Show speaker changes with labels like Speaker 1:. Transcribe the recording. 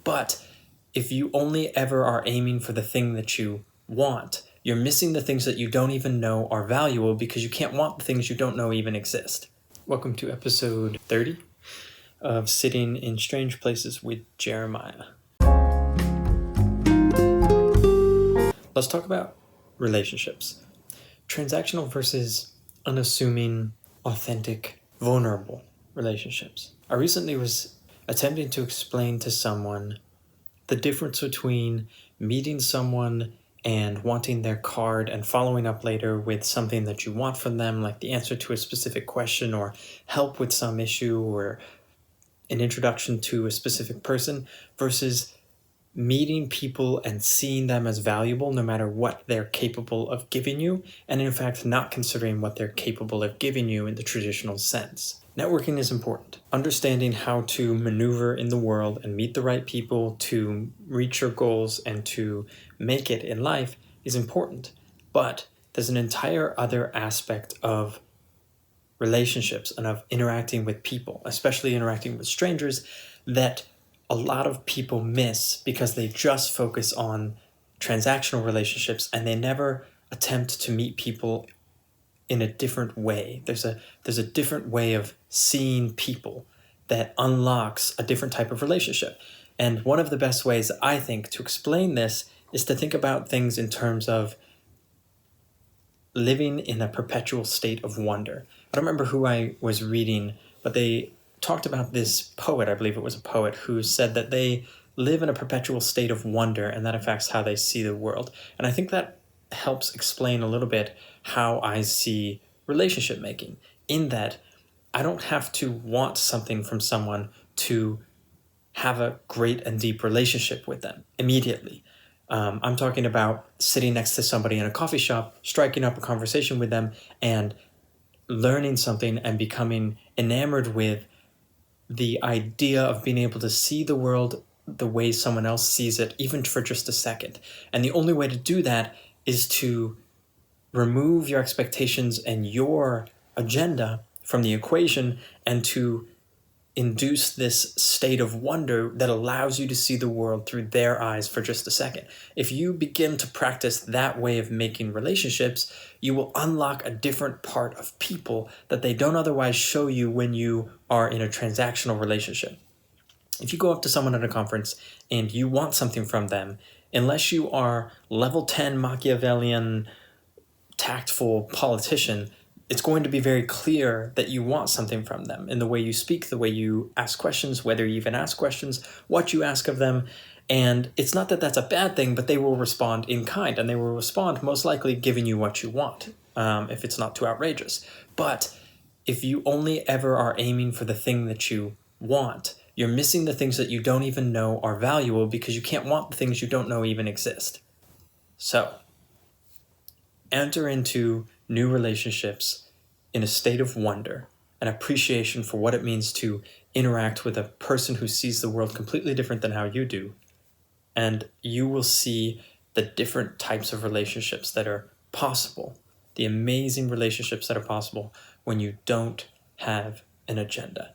Speaker 1: But if you only ever are aiming for the thing that you want, you're missing the things that you don't even know are valuable because you can't want the things you don't know even exist. Welcome to episode 30 of Sitting in Strange Places with Jeremiah. Let's talk about relationships. Transactional versus unassuming, authentic, vulnerable relationships. I recently was attempting to explain to someone the difference between meeting someone and wanting their card and following up later with something that you want from them, like the answer to a specific question or help with some issue or an introduction to a specific person, versus meeting people and seeing them as valuable no matter what they're capable of giving you, and in fact not considering what they're capable of giving you in the traditional sense. Networking is important. Understanding how to maneuver in the world and meet the right people to reach your goals and to make it in life is important. But there's an entire other aspect of relationships and of interacting with people, especially interacting with strangers, that a lot of people miss because they just focus on transactional relationships and they never attempt to meet people in a different way. There's a different way of seeing people that unlocks a different type of relationship. And one of the best ways, I think, to explain this is to think about things in terms of living in a perpetual state of wonder. I don't remember who I was reading, but they talked about this poet, I believe it was a poet, who said that they live in a perpetual state of wonder and that affects how they see the world. And I think that helps explain a little bit how I see relationship making, in that I don't have to want something from someone to have a great and deep relationship with them immediately. I'm talking about sitting next to somebody in a coffee shop, striking up a conversation with them, and learning something and becoming enamored with the idea of being able to see the world the way someone else sees it, even for just a second. And the only way to do that is to remove your expectations and your agenda from the equation and to induce this state of wonder that allows you to see the world through their eyes for just a second. If you begin to practice that way of making relationships, you will unlock a different part of people that they don't otherwise show you when you are in a transactional relationship. If you go up to someone at a conference and you want something from them, unless you are level 10 Machiavellian, tactful politician, it's going to be very clear that you want something from them in the way you speak, the way you ask questions, whether you even ask questions, what you ask of them. And it's not that that's a bad thing, but they will respond in kind, and they will respond most likely giving you what you want, if it's not too outrageous. But if you only ever are aiming for the thing that you want, you're missing the things that you don't even know are valuable because you can't want the things you don't know even exist. So, enter into new relationships in a state of wonder and appreciation for what it means to interact with a person who sees the world completely different than how you do. And you will see the different types of relationships that are possible, the amazing relationships that are possible when you don't have an agenda.